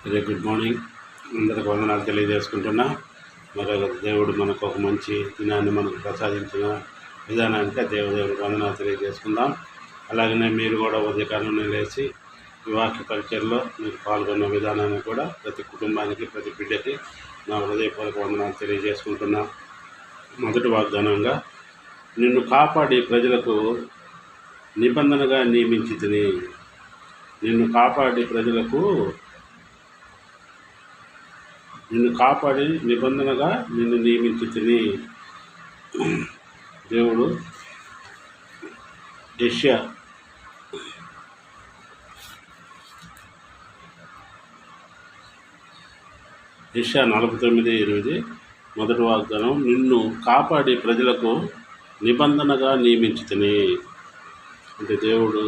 Very good morning. అందరికి వందనాలు తెలియజేసుకుంటున్నా. మరొక దేవుడు మనకు ఒక మంచి దినాన్ని మనకు ప్రసాదించిన విధానానికి దేవుడికి వందనాలు తెలియజేసుకుందాం. అలాగనే మీరు కూడా ఉదయకాలంలో లేచి ఈ వాక్య పరిచయంలో మీరు పాల్గొన్న విధానాన్ని కూడా ప్రతి కుటుంబానికి, ప్రతి బిడ్డకి నా హృదయపూర్వక వందనాలు తెలియజేసుకుంటున్నా. మొదటి వాగ్దానంగా, నిన్ను కాపాడి ప్రజలకు నిబంధనగా నియమించితిని. నిన్ను కాపాడి ప్రజలకు నిబంధనగా నిన్ను నియమించితిని. దేవుడు యెషయా 49:8 మొదటి వాగ్దానం, నిన్ను కాపాడి ప్రజలకు నిబంధనగా నియమించితిని. అంటే దేవుడు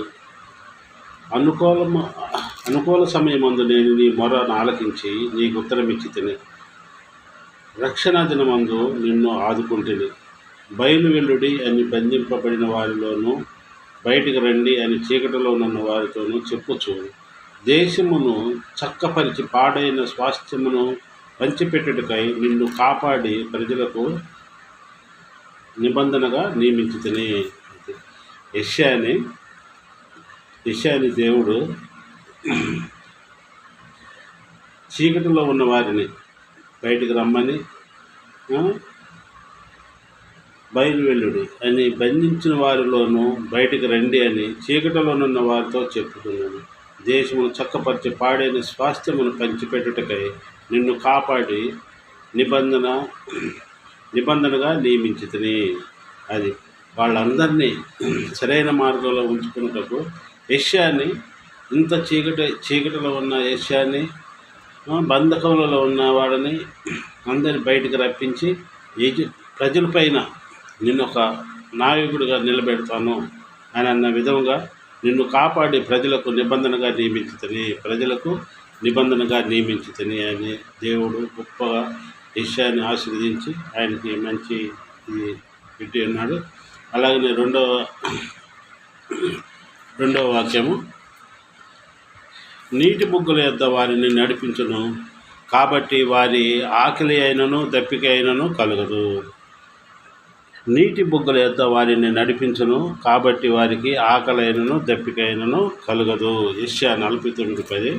అనుకూల సమయమందు నేను నీ మొరను ఆలకించి నీకు ఉత్తరమిచ్చి తిని, రక్షణ దినమందు నిన్ను ఆదుకుంటుని. బయలు వెల్లుడి అని బంధింపబడిన వారిలోనూ, బయటికి రండి అని చీకటిలో ఉన్న వారితోనూ చెప్పుచు, దేశమును చక్కపరిచి పాడైన స్వాస్థ్యమును పంచిపెట్టుటకై నిన్ను కాపాడి ప్రజలకు నిబంధనగా నియమించి తిని. యెషయాని దేవుడు చీకటిలో ఉన్న వారిని బయటికి రమ్మని, బయలు వెల్లుడి అని బంధించిన వారిలోనూ బయటికి రండి అని చీకటిలో ఉన్న వారితో చెప్పుకున్నాను. దేశమును చక్కపరిచి పాడైన స్వాస్థ్యమును పంచిపెట్టుటకై నిన్ను కాపాడి నిబంధనగా నియమించితిని. అది వాళ్ళందరినీ సరైన మార్గంలో ఉంచుకున్నటకు యెషయాని, ఇంత చీకటిలో ఉన్న యెషయాని, బంధకములలో ఉన్న వాడిని అందరిని బయటికి రప్పించి ప్రజలపైన నిన్ను ఒక నాయకుడిగా నిలబెడతాను అని అన్న విధంగా నిన్ను కాపాడి ప్రజలకు నిబంధనగా నియమించితిని అని దేవుడు గొప్పగా యెషయాని ఆశీర్వదించి ఆయనకి మంచి ఇది పెట్టి ఉన్నాడు. అలాగనే రెండవ వాక్యము, నీటి బుగ్గల యొద్ద వారిని నడిపించును, కాబట్టి వారి ఆకలి అయినను దప్పిక అయినను కలగదు. నీటి బుగ్గల యొద్ద వారిని నడిపించును, కాబట్టి వారికి ఆకలి అయినను దప్పిక అయినను కలగదు. యెషయా 49:10.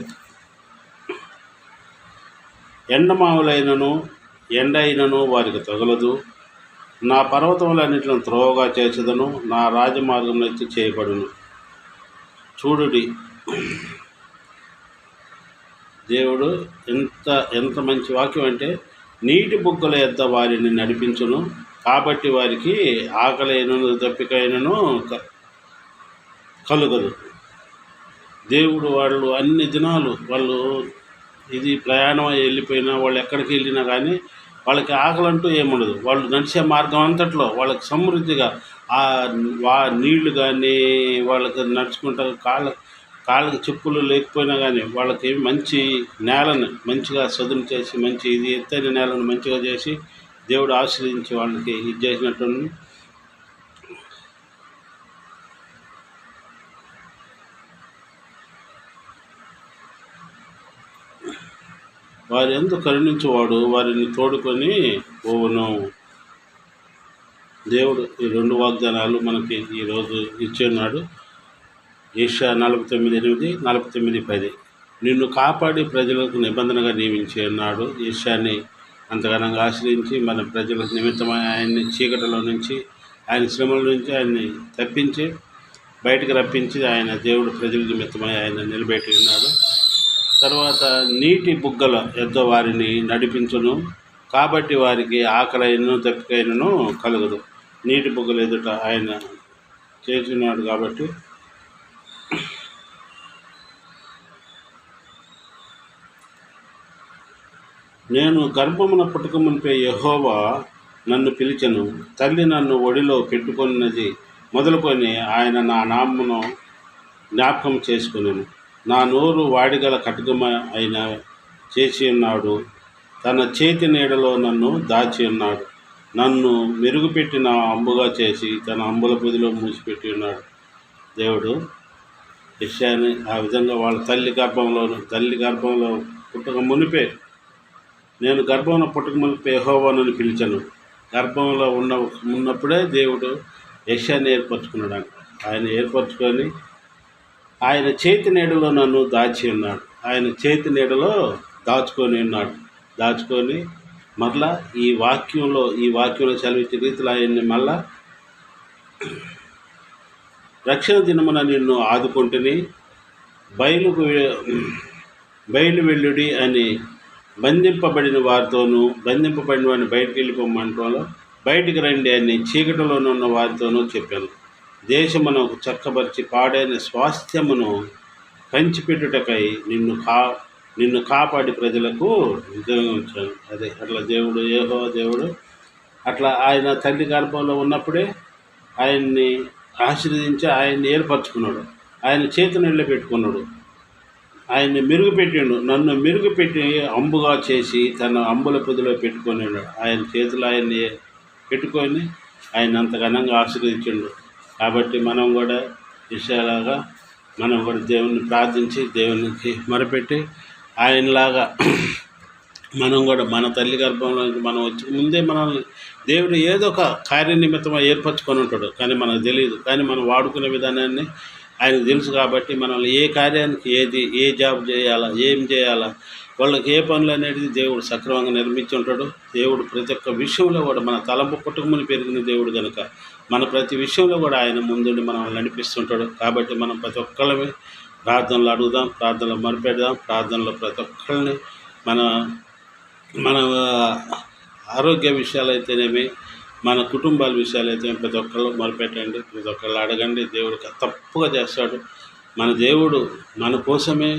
ఎండమావులైనను ఎండ అయినను వారికి తగలదు. నా పర్వతములన్నిటిని త్రోవగా చేసేదను, నా రాజమార్గంలో ఎత్తి చేయబడును. చూడుడి, దేవుడు ఎంత మంచి వాక్యం అంటే, నీటి బుగ్గల యొద్ద వారిని నడిపించును, కాబట్టి వారికి ఆకలైనను దప్పికైనను కలుగదు. దేవుడు వాళ్ళు అన్ని దినాలు ఇది ప్రయాణం వెళ్ళిపోయినా, వాళ్ళు ఎక్కడికి వెళ్ళినా కానీ వాళ్ళకి ఆకలంటూ ఏముండదు. వాళ్ళు నడిచే మార్గం అంతట్లో వాళ్ళకి సమృద్ధిగా నీళ్లు కానీ, వాళ్ళకి నడుచుకుంటా కాళ్ళకి చెప్పులు లేకపోయినా కానీ వాళ్ళకి మంచి నేలను మంచిగా సదును చేసి, మంచి ఇది ఎత్తైన నేలను మంచిగా చేసి దేవుడు ఆశీర్వదించి వాళ్ళకి ఇది చేసినట్టు. వారి యందు కరుణించువాడు వారిని తోడుకొని పోవును. దేవుడు ఈ రెండు వాగ్దానాలు మనకి ఈరోజు ఇచ్చి ఉన్నాడు. యెషయా 49:8, 49:10. నిన్ను కాపాడి ప్రజలకు నిబంధనగా నియమించి ఉన్నాడు. యెషయాని అంతగానంగా ఆశ్రయించి మన ప్రజల నిమిత్తమై ఆయన్ని చీకటిలో నుంచి, ఆయన శ్రమల నుంచి ఆయన్ని తప్పించి బయటకు రప్పించి ఆయన దేవుడు ప్రజల నిమిత్తమై ఆయన నిలబెట్టి ఉన్నాడు. తర్వాత నీటి బుగ్గల యొద్ద వారిని నడిపించును, కాబట్టి వారికి ఆకలైనను దప్పికైనను కలగదు. నీటి బుగ్గల ఎదుట ఆయన చేసినాడు కాబట్టి నేను గర్భమున పుట్టకమునిపై యెహోవా నన్ను పిలిచెను, తల్లి నన్ను ఒడిలో పెట్టుకున్నది మొదలుకొని ఆయన నా నామమును జ్ఞాపకం చేసుకునేను. నా నోరు వాడిగల ఖడ్గమ అయిన చేసి ఉన్నాడు, తన చేతి నీడలో నన్ను దాచి ఉన్నాడు. నన్ను మెరుగుపెట్టిన అంబుగా చేసి తన అంబుల పొదిలో మూసిపెట్టి ఉన్నాడు. దేవుడు యెషయాని ఆ విధంగా వాళ్ళ తల్లి గర్భంలో పుట్టక మునిపే నేను గర్భంలో పుట్టక మునిపే యెహోవానని పిలిచాను. గర్భంలో ఉన్నప్పుడే దేవుడు యెషయాని ఏర్పరచుకున్నాడు. ఆయన ఏర్పరచుకొని ఆయన చేతి నీడలో నన్ను దాచి ఉన్నాడు. ఆయన చేతి నీడలో దాచుకొని మరలా ఈ వాక్యంలో సెలవిచ్చే రీతిలో ఆయన్ని మళ్ళా రక్షణ దినమున నిన్ను ఆదుకుంటుని బయలు వెల్లుడి అని బంధింపబడిన వారిని బయటికి వెళ్ళిపోమంటంలో బయటికి రండి అని చీకటిలోనే ఉన్న వారితోనూ చెప్పాను. దేశమునకు చక్కబరిచి పాడైన స్వాస్థ్యమును పంచిపెట్టుటకై నిన్ను కాపాడి ప్రజలకు విధంగా ఉంచాను. అదే అట్లా యెహోవా దేవుడు అట్లా ఆయన తల్లి గర్భంలో ఉన్నప్పుడే ఆయన్ని ఆశీర్వదించి ఆయన్ని ఏర్పరచుకున్నాడు. ఆయన చేతి నీళ్ళు పెట్టుకున్నాడు. ఆయన్ని నన్ను మెరుగుపెట్టి అంబుగా చేసి తన అంబుల పొదిలో పెట్టుకున్నాడు. ఆయన చేతులు ఆయన్ని పెట్టుకొని ఆయన అంత ఘనంగా ఆశీర్వదించాడు. కాబట్టి మనం కూడా విషయాలాగా మనం కూడా దేవుణ్ణి ప్రార్థించి దేవునికి మొరపెట్టి ఆయనలాగా మనం కూడా మన తల్లి గర్భంలో మనం వచ్చి ముందే మనల్ని దేవుడు ఏదో ఒక కార్యనిమిత్తమై ఏర్పరచుకొని ఉంటాడు. కానీ మనకు తెలియదు. కానీ మనం వాడుకునే విధానాన్ని ఆయనకు తెలుసు. కాబట్టి మనల్ని ఏ కార్యానికి ఏ జాబ్ చేయాలా, ఏం చేయాలా, వాళ్ళకి ఏ పనులు అనేది దేవుడు సక్రమంగా నిర్మించి ఉంటాడు. దేవుడు ప్రతి ఒక్క విషయంలో కూడా మన తలంపు పుట్టుకముని పెరిగిన దేవుడు కనుక మన ప్రతి విషయంలో కూడా ఆయన ముందుండి మనల్ని నడిపిస్తుంటాడు. కాబట్టి మనం ప్రతి ఒక్కళ్ళని ప్రార్థనలు అడుగుదాం, ప్రార్థనలు మొరపెడదాం. ప్రార్థనలో ప్రతి ఒక్కరిని మన ఆరోగ్య విషయాలు అయితేనేమి, మన కుటుంబాల విషయాలు అయితే ప్రతి ఒక్కళ్ళు మొరపెట్టండి, ప్రతి ఒక్కళ్ళు అడగండి. దేవుడు తప్పుగా చేస్తాడు. మన దేవుడు మన కోసమే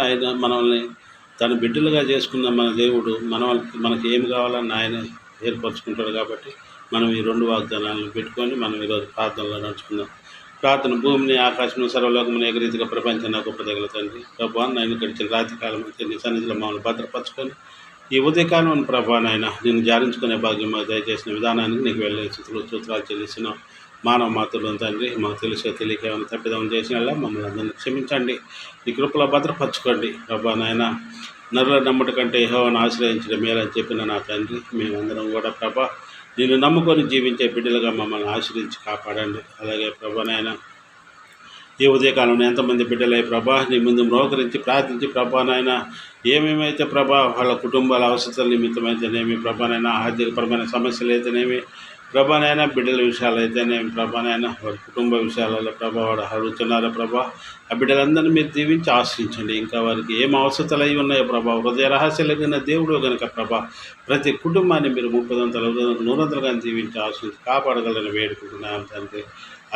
ఆయన మనల్ని తన బిడ్డలుగా చేసుకున్న మన దేవుడు మనకి ఏమి కావాలని ఆయన ఏర్పరచుకుంటాడు. కాబట్టి మనం ఈ 2 వాగ్దానాలను పెట్టుకొని మనం ఈరోజు ప్రార్థనలో నడుచుకుందాం. ప్రార్థన: భూమిని ఆకాశం సర్వలోకమును ఏకరీతిగా ప్రపంచాన్ని గొప్ప తగిన తండ్రి ప్రభువా, నాయన గడిచిన రాత్రికాలం అయితే నీ సన్నిధిలో మమ్మల్ని భద్రపరచుకొని ఈ ఉదయకాలం ప్రభా నాయన నిన్ను జారించుకునే భాగ్యం దయచేసిన విధానానికి నీకు వెళ్ళే సూత్రాలు చెల్లిస్తున్నాం. మానవ మాతృలు తండ్రి, మాకు తెలియక ఏమైనా తప్పిదం చేసిన మమ్మల్ని అందరినీ క్షమించండి. నీ కృపలో భద్రపరచుకోండి ప్రభా నాయన. నరుల నమ్మట కంటే యెహోవాను ఆశ్రయించడం మేలని చెప్పిన నా తండ్రి, మేమందరం కూడా ప్రభా నిన్ను నమ్ముకొని జీవించే బిడ్డలుగా మమ్మల్ని ఆశ్రయించి కాపాడండి. అలాగే ప్రభా నాయన ఈ ఉదయకాలంలో ఎంతమంది బిడ్డలై ప్రభా నీ ముందు మోకరించి ప్రార్థించి ప్రభా నాయన ఏమేమైతే ప్రభా వాళ్ళ కుటుంబాల అవసరాల నిమిత్తమైతేనేమి, ప్రభా నాయన ఆర్థికపరమైన సమస్యలు అయితేనేమి, ప్రభా నాయన బిడ్డల విషయాలు అయితేనేమి, ప్రభా నాయన వారి కుటుంబ విషయాలలో ప్రభా వాడు అడుగుతున్నారో ప్రభా ఆ బిడ్డలందరినీ మీరు దీవించి ఆశ్రయించండి. ఇంకా వారికి ఏం అవసరాలు అయి ఉన్నాయో ప్రభా హృదయ రహస్యాలైన దేవుడు కనుక ప్రభా ప్రతి కుటుంబాన్ని మీరు 30 100 దీవించి ఆశ్రయించి కాపాడగలని వేడుకుంటున్నాను తండ్రి.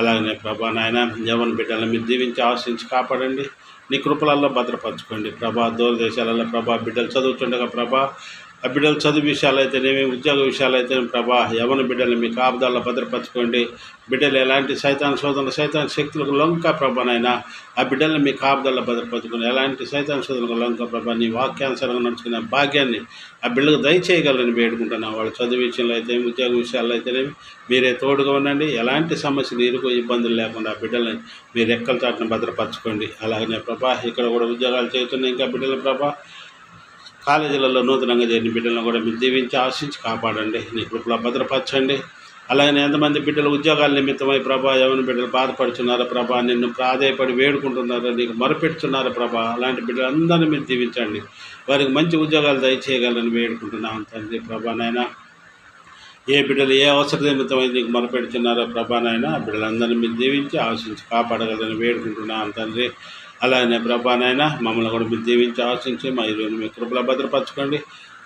అలాగనే ప్రభా నాయన యవ్వన బిడ్డలను మీరు దీవించి ఆశ్రయించి కాపాడండి. నీ కృపలలో భద్రపరచుకోండి ప్రభా. దూరదేశాలలో ప్రభా బిడ్డలు చదువుతుండగా ప్రభా ఆ బిడ్డల చదువు విషయాలు అయితేనేమి, ఉద్యోగ విషయాలు అయితేనేమి ప్రభా యవ్వన బిడ్డలు మీ కాపుదాల్లో భద్రపరచుకోండి. బిడ్డలు ఎలాంటి సైతాన్ శక్తులకు లొంక ప్రభానైనా ఆ బిడ్డలను మీ కాపుదాల్లో భద్రపరచుకుని ఎలాంటి సైతాన్ శోధనకు లొంక ప్రభా నీ వాక్యానుసారంగా నడుచుకునే భాగ్యాన్ని ఆ బిడ్డలకు దయచేయగలని వేడుకుంటున్నాను. వాళ్ళ చదువు విషయంలో అయితే ఉద్యోగ విషయాల్లో అయితేనేమి మీరే తోడుగా ఉండండి. ఎలాంటి సమస్యలు ఇబ్బందులు లేకుండా ఆ బిడ్డలని మీరు ఎక్కల చాటును భద్రపరచుకోండి. అలాగనే ప్రభా ఇక్కడ కూడా ఉద్యోగాలు చేస్తున్న ఇంకా బిడ్డల ప్రభా కాలేజీలలో నూతనంగా చేరిన బిడ్డలను కూడా మీరు దీవించి ఆశించి కాపాడండి. నీ కృపలో భద్రపరచండి. అలాగనే ఎంతమంది బిడ్డలు ఉద్యోగాల నిమిత్తమై ప్రభా యవన బిడ్డలు బాధపడుతున్నారో ప్రభా, నిన్ను ప్రాధేయపడి వేడుకుంటున్నారో, నీకు మొరపెడుతున్నారో ప్రభా, అలాంటి బిడ్డలందరినీ మీరు దీవించండి. వారికి మంచి ఉద్యోగాలు దయచేయగలని వేడుకుంటున్నాను తండ్రి. ప్రభా నాయన ఏ బిడ్డలు ఏ అవసర నిమిత్తమై నీకు మొరపెడుతున్నారో ప్రభా నాయన ఆ బిడ్డలందరినీ మీరు దీవించి ఆశించి కాపాడగలని వేడుకుంటున్నాను తండ్రి. అలాగనే ప్రభా నాయన మమ్మల్ని కూడా మీరు దీవించి ఆశించి మా ఈరోజు మీ కృపలో భద్రపరచుకోండి.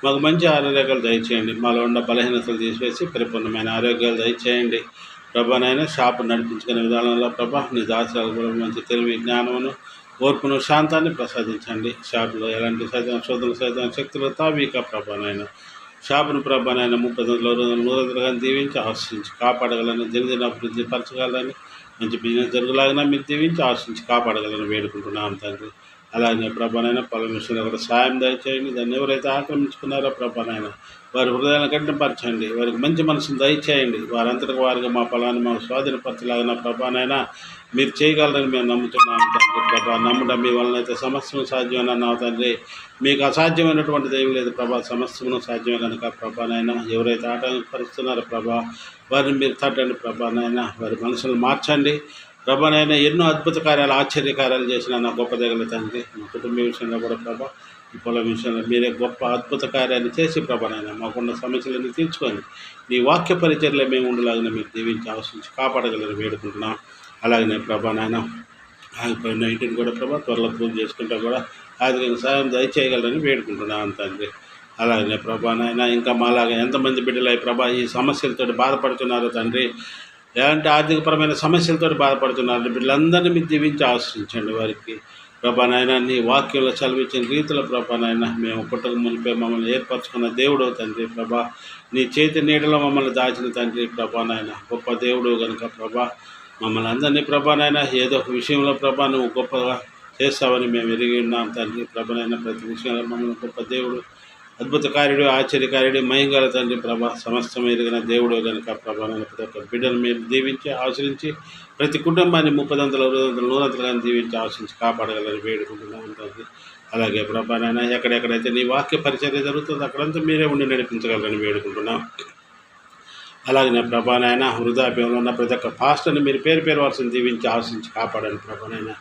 మాకు మంచి ఆరోగ్యాలు దయచేయండి. మాలో ఉన్న బలహీనతలు తీసివేసి పరిపూర్ణమైన ఆరోగ్యాలు దయచేయండి. ప్రభా నాయన షాపు నడిపించుకునే విధానంలో ప్రభా నీ దాసరాలు కూడా మంచి తెలివి, జ్ఞానమును, ఓర్పును, శాంతాన్ని ప్రసాదించండి. షాపులో ఎలాంటి సైతాన్ శక్తులు తావీక ప్రభా నాయన షాపును ప్రభా నాయన 30 దీవించి ఆశించి కాపాడగలని, దినదిన అభివృద్ధి పరచగలని, మంచి బిజినెస్ జరుగులాగా మీరు దీవించి ఆశించి కాపాడగలని వేడుకుంటున్నాం తండ్రి. అలాగే ప్రభానైనా పొలం విషయంలో కూడా సాయం దయచేయండి. దాన్ని ఎవరైతే ఆక్రమించుకున్నారో ప్రభానైనా వారి హృదయాలను కఠినపరచండి. వారికి మంచి మనసును దయచేయండి. వారంతటికి వారికి మా పొలాన్ని మాకు స్వాధీనపరచలాగిన ప్రభానైనా మీరు చేయగలరని మేము నమ్ముతున్నాము తండ్రి ప్రభా. నమ్మడం మీ వలన అయితే సమస్తము సాధ్యమని అన్నావు తండ్రి. మీకు అసాధ్యమైనటువంటిది ఏమి లేదు ప్రభా, సమస్తమును సాధ్యమే కనుక ప్రభా నాయన ఎవరైతే ఆటంకపరుస్తున్నారో ప్రభా వారిని మీరు తట్టండి ప్రభా నాయన. వారి మనసులు మార్చండి ప్రభా నాయన. ఎన్నో అద్భుత కార్యాలు ఆశ్చర్యకార్యాలు చేసిన నా గొప్ప దగ్గర తండ్రి. మా కుటుంబ విషయంలో కూడా ప్రభా, ఈ పొలం విషయంలో మీరే గొప్ప అద్భుత కార్యాన్ని చేసి ప్రభా నాయన మాకున్న సమస్యలన్నీ తీర్చుకొని నీ వాక్య పరిచర్లో మేము ఉండేలాగానే మీరు దీవించి ఆలోచించి కాపాడగలని వేడుకుంటున్నాం. అలాగనే ప్రభా నాయన ఆగిపోయిన ఇంటిని కూడా ప్రభా త్వరలో పూజ చేసుకుంటా కూడా ఆర్థికంగా సాయం దయచేయగలరని వేడుకుంటున్నాను తండ్రి. అలాగనే ప్రభా నాయన ఇంకా మాలాగా ఎంతమంది బిడ్డలై ప్రభా ఈ సమస్యలతో బాధపడుతున్నారో తండ్రి, ఎలాంటి ఆర్థికపరమైన సమస్యలతో బాధపడుతున్నారు బిడ్డలందరినీ మీరు దీవించి ఆశ్రయించండి. వారికి ప్రభా నాయన నీ వాక్యంలో చదివించిన రీతిలో ప్రభా నాయన మేము పుట్టక మునిపే మమ్మల్ని ఏర్పరచుకున్న దేవుడు తండ్రి ప్రభా. నీ చేతి నీడలో మమ్మల్ని దాచిన తండ్రి ప్రభా నాయన గొప్ప దేవుడు కనుక ప్రభా మమ్మల్ని అందరినీ ప్రభా నాయన ఏదో ఒక విషయంలో ప్రభా నువ్వు గొప్పగా చేస్తావని మేము ఎరిగి ఉన్నాం తండ్రి ప్రభా నాయన. ప్రతి విషయంలో మమ్మల్ని గొప్ప దేవుడు, అద్భుతకార్యుడు, ఆశ్చర్యకార్యుడు, మహింగల తండ్రి ప్రభా, సమస్తం ఎరిగిన దేవుడు కనుక ప్రభా నాయన ప్రతి ఒక్క బిడ్డను మీరు దీవించి ఆశ్రయించి ప్రతి కుటుంబాన్ని 30 100 దీవించి ఆశ్రయించి కాపాడగలని వేడుకుంటున్నాం తండ్రి. అలాగే ప్రభా నాయన ఎక్కడెక్కడైతే నీ వాక్య పరిచర్య జరుగుతుందో అక్కడంతా మీరే ఉండి నడిపించగలరని వేడుకుంటున్నాం. అలాగే ప్రభా నాయన వృద్ధాప్యంలో ఉన్న ప్రతి ఒక్క పాస్టర్ని మీరు పేరు వరుసను దీవించి ఆశించి కాపాడండి ప్రభా నాయన.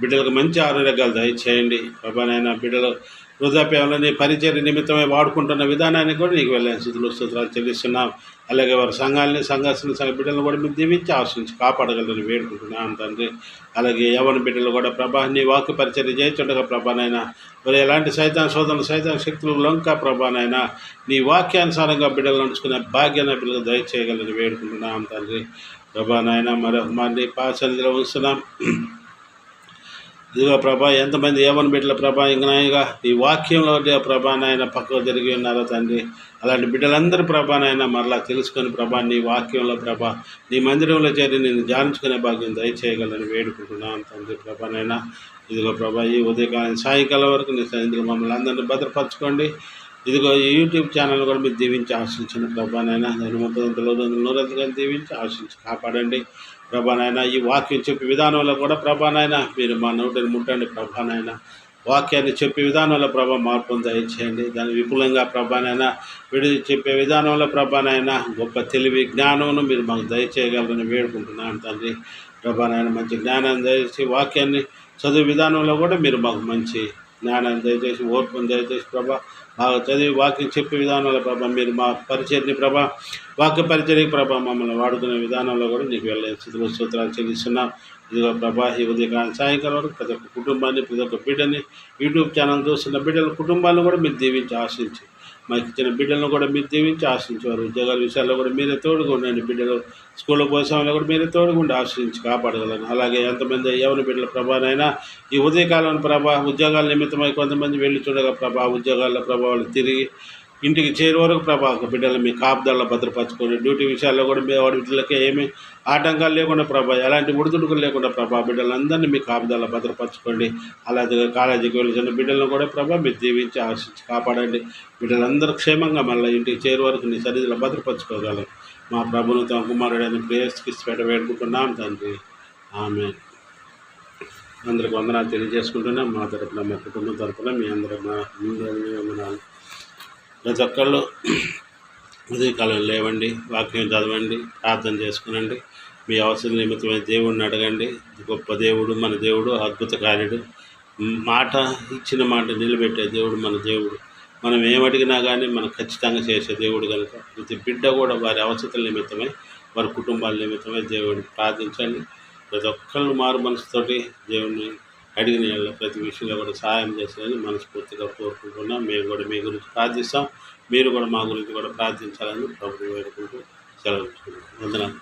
బిడ్డలకు మంచి ఆరోగ్యాలు దయచేయండి ప్రభా నాయన. బిడ్డలు వృద్ధాప్యంలో నీ పరిచర్య నిమిత్తమై వాడుకుంటున్న విధానాన్ని కూడా నీకు వెళ్ళాను స్తుతులు చెల్లిస్తున్నాం. అలాగే వారి సంఘ బిడ్డలను కూడా మీరు దీవించి ఆశించి కాపాడగలరని వేడుకుంటున్నాను తండ్రి. అలాగే యవన బిడ్డలు కూడా ప్రభా నీ వాక్య పరిచర్య చేయించుండగా ప్రభానైనా మరి ఎలాంటి సైతాన్ శక్తులు లొంక ప్రభానైనా నీ వాక్యానుసారంగా బిడ్డలు నడుచుకునే భాగ్యాన్ని బిడ్డలు దయచేయగలని వేడుకుంటున్నాం తండ్రి. ప్రభానైనా మరి పాసన్నిధిలో ఉంచుతున్నాం. ఇదిగో ప్రభా ఎంతమంది యవన బిడ్డల ప్రభా ఇంకనాయిగా ఈ వాక్యంలో ప్రభానైనా పక్కకు జరిగి ఉన్నారో తండ్రి. అలాంటి బిడ్డలందరూ ప్రభానైనా మరలా తెలుసుకొని ప్రభా నీ వాక్యంలో ప్రభా నీ మందిరంలో చేరి నేను ధ్యానించుకునే భాగ్యం దయచేయగలని వేడుకుంటున్నాను తండ్రి. ప్రభానైనా ఇదిగో ప్రభా ఈ ఉదయకాలం సాయంకాలం వరకు నీ సన్నిధిలో మమ్మల్ని అందరినీ భద్రపరచుకోండి. ఇదిగో ఈ యూట్యూబ్ ఛానల్ కూడా మీరు దీవించి ఆశించిన ప్రభానైనా దాన్ని 30 దీవించి ఆశించి కాపాడండి ప్రభానైనా. ఈ వాక్యం చెప్పే విధానంలో కూడా ప్రభానైనా మీరు మా నోటిని ముట్టండి ప్రభానైనా. వాక్యాన్ని చెప్పే విధానంలో ప్రభా మార్పును దయచేయండి. దాన్ని విపులంగా ప్రభానైనా విడిది చెప్పే విధానంలో ప్రభానైనా గొప్ప తెలివి జ్ఞానమును మీరు మాకు దయచేయగలరని వేడుకుంటున్నాను తండ్రి. ప్రభానైనా మంచి జ్ఞానాన్ని దయచేసి వాక్యాన్ని చదువు విధానంలో కూడా మీరు మాకు మంచి జ్ఞానాన్ని దయచేసి ఓర్పును దయచేసి ప్రభా బాగా చదివి వాక్యం చెప్పే విధానంలో ప్రభా మీరు మా పరిచర్ని ప్రభా వాక్య పరిచర్యకి ప్రభా మమ్మల్ని వాడుకునే విధానంలో కూడా నీకు వెళ్ళే స్తోత్రాలు చెల్లిస్తున్నాం. ఇదిగో ప్రభా ఈ ఉదయకాలం సాయంకాలం వరకు ప్రతి ఒక్క కుటుంబాన్ని ప్రతి ఒక్క బిడ్డని యూట్యూబ్ ఛానల్ చూస్తున్న బిడ్డల కుటుంబాలను కూడా మీరు దీవించి ఆశించి మాకు ఇచ్చిన బిడ్డలను కూడా మీరు దీవించి ఆశించేవారు. ఉద్యోగాల విషయాల్లో కూడా మీరే తోడుగా ఉండండి. బిడ్డలు స్కూళ్ళకు పోయే సమయంలో కూడా మీరే తోడుగా ఉండి ఆశ్రయించి కాపాడగలను. అలాగే ఎంతమంది యవన బిడ్డల ప్రభానైనా ఈ ఉదయకాలం ప్రభా ఉద్యోగాల నిమిత్తమై కొంతమంది వెళ్ళి చూడగా ప్రభా ఉద్యోగాల ప్రభావాలు తిరిగి ఇంటికి చేరే వరకు ప్రభా బిడ్డలు మీ కాపుదల్లో భద్రపరచుకొని డ్యూటీ విషయాల్లో కూడా మీ వాడి బిడ్డలకి ఏమీ ఆటంకాలు లేకుండా ప్రభా ఎలాంటి ఉడుదుడుకులు లేకుండా ప్రభా బిడ్డలందరినీ మీ కాపుదల్లో భద్రపరచుకోండి. అలాగే కాలేజీకి వెళ్ళిన బిడ్డలను కూడా ప్రభా మీరు దీవించి ఆశించి కాపాడండి. బిడ్డలందరూ క్షేమంగా మళ్ళీ ఇంటికి చేరే వరకు నీ సన్నిధిలో భద్రపరచుకోగలరు. మా ప్రభును తమ కుమారుడైన ప్రేయస్కి వేడుకుంటున్నాం తండ్రి. ఆమేన్. అందరికి వందనాలు తెలియజేసుకుంటున్నాం. మా తరపున మా కుటుంబం తరపున మీ అందరూ మా వందనాలు. ప్రతి ఒక్కళ్ళు ఉదయకాలం లేవండి, వాక్యం చదవండి, ప్రార్థన చేసుకునండి. మీ అవసరం నిమిత్తమైన దేవుడిని అడగండి. గొప్ప దేవుడు మన దేవుడు, అద్భుత కార్యుడు, మాట ఇచ్చిన మాట నిలబెట్టే దేవుడు మన దేవుడు. మనం ఏమడిగినా కానీ మనం ఖచ్చితంగా చేసే దేవుడు కనుక ప్రతి బిడ్డ కూడా వారి అవసరాల నిమిత్తమై వారి కుటుంబాల నిమిత్తమై దేవుడిని ప్రార్థించండి. ప్రతి ఒక్కళ్ళు మారు మనసుతోటి దేవుడిని అడిగిన ప్రతి విషయంలో కూడా సహాయం చేస్తారని మనస్ఫూర్తిగా కోరుకుంటున్నాం. మేము కూడా మీ గురించి ప్రార్థిస్తాం. మీరు కూడా మా గురించి కూడా ప్రార్థించాలని ప్రభుత్వం వేడుకుంటూ సెలవు. వందనాలు.